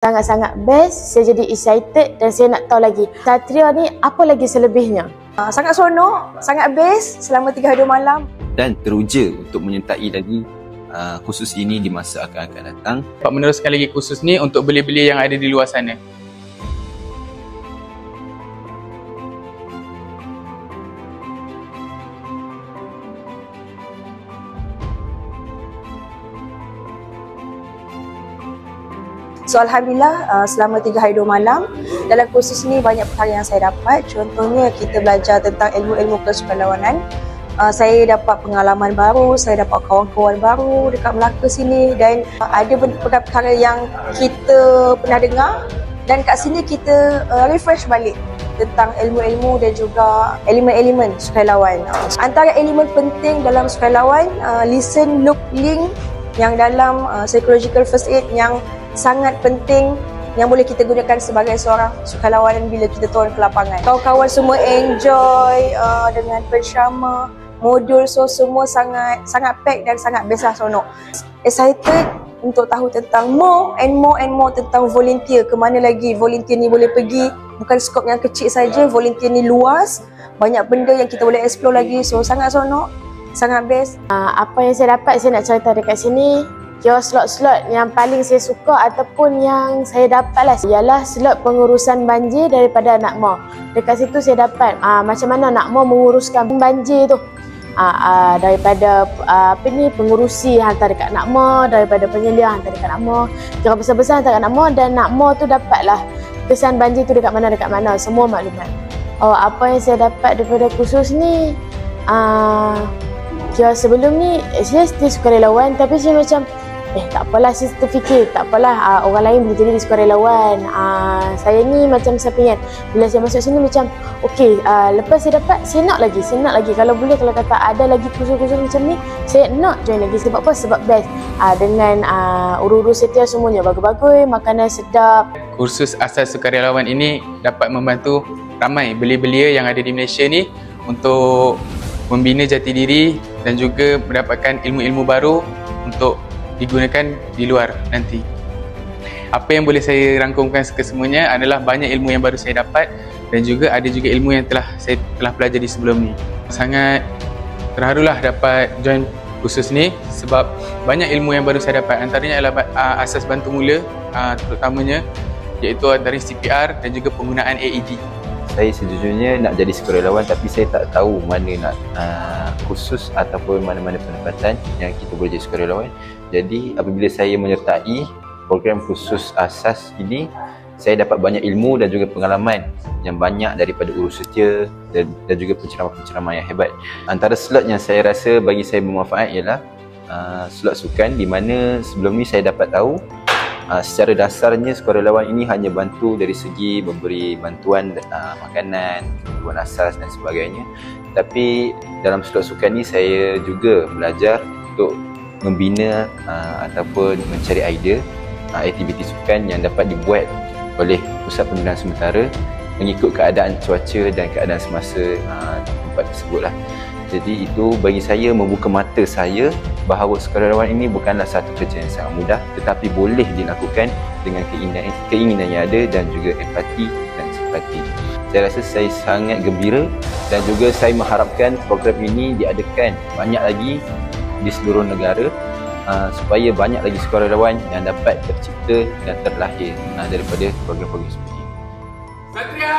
Sangat-sangat best, saya jadi excited dan saya nak tahu lagi Satria ni apa lagi selebihnya. Sangat seronok, sangat best selama 3 hari 2 malam. Dan teruja untuk menyertai lagi kursus ini di masa akan datang. Dapat meneruskan lagi kursus ni untuk belia-belia yang ada di luar sana. So Alhamdulillah selama 3 hari 2 malam dalam kursus ni banyak perkara yang saya dapat. Contohnya kita belajar tentang ilmu-ilmu kesukarelawanan. Saya dapat pengalaman baru, saya dapat kawan-kawan baru dekat Melaka sini dan ada perkara-perkara yang kita pernah dengar dan kat sini kita refresh balik tentang ilmu-ilmu dan juga elemen-elemen sukarelawan. Antara elemen penting dalam sukarelawan, listen, look, link yang dalam psychological first aid yang sangat penting yang boleh kita gunakan sebagai seorang sukarelawan bila kita turun ke lapangan. Kawan-kawan semua enjoy dengan pencerama, modul, so semua sangat pack dan sangat best lah, seronok. Excited untuk tahu tentang more and more tentang volunteer. Ke mana lagi volunteer ni boleh pergi, bukan skop yang kecil saja, volunteer ni luas, banyak benda yang kita boleh explore lagi. So sangat seronok, sangat best. Apa yang saya dapat saya nak cerita dekat sini. Kira slot-slot yang paling saya suka ataupun yang saya dapat lah ialah slot pengurusan banjir daripada Nakmo. Dekat situ saya dapat macam mana Nakmo menguruskan banjir tu. Daripada pengurusi hantar dekat Nakmo, daripada penyelia hantar dekat Nakmo, kira besar-besar hantar dekat Nakmo dan Nakmo tu dapatlah kesan banjir tu dekat mana, semua maklumat. Apa yang saya dapat daripada kursus ni, kira sebelum ni saya still sukarelawan tapi saya macam tak apalah, saya terfikir tak apalah, orang lain boleh jadi sukarelawan. Saya ni macam saya pengen bila saya masuk sini macam okey, lepas saya dapat saya nak lagi kalau boleh, kalau kata ada lagi kursus-kursus macam ni saya nak join lagi. Sebab apa? Sebab best dengan uru-uru setia semuanya bagus-bagus, makanan sedap. Kursus asas sukarelawan ini dapat membantu ramai belia-belia yang ada di Malaysia ni untuk membina jati diri dan juga mendapatkan ilmu-ilmu baru untuk digunakan di luar nanti. Apa yang boleh saya rangkumkan kesemuanya adalah banyak ilmu yang baru saya dapat dan juga ada juga ilmu yang saya telah pelajari sebelum ni. Sangat terharulah dapat join kursus ni sebab banyak ilmu yang baru saya dapat. Antaranya adalah asas bantu mula terutamanya, iaitu dari CPR dan juga penggunaan AED. Saya sejujurnya nak jadi sukarelawan tapi saya tak tahu mana nak kursus ataupun mana-mana pendapatan yang kita boleh jadi sukarelawan. Jadi apabila saya menyertai program kursus asas ini, saya dapat banyak ilmu dan juga pengalaman yang banyak daripada urus setia dan juga penceramah-penceramah yang hebat. Antara slot yang saya rasa bagi saya bermanfaat ialah slot sukan, di mana sebelum ni saya dapat tahu secara dasarnya sukarelawan ini hanya bantu dari segi memberi bantuan makanan, bantuan asas dan sebagainya. Tapi dalam slot sukan ni saya juga belajar untuk membina ataupun mencari idea aktiviti sukan yang dapat dibuat oleh Pusat Pembinaan Sementara mengikut keadaan cuaca dan keadaan semasa tempat tersebut lah. Jadi itu bagi saya membuka mata saya bahawa sukarelawan ini bukanlah satu kerja yang sangat mudah, tetapi boleh dilakukan dengan keinginan yang ada dan juga empati dan simpati. Saya rasa saya sangat gembira dan juga saya mengharapkan program ini diadakan banyak lagi di seluruh negara supaya banyak lagi sukarelawan yang dapat tercipta dan terlahir daripada program-program seperti ini. Satria,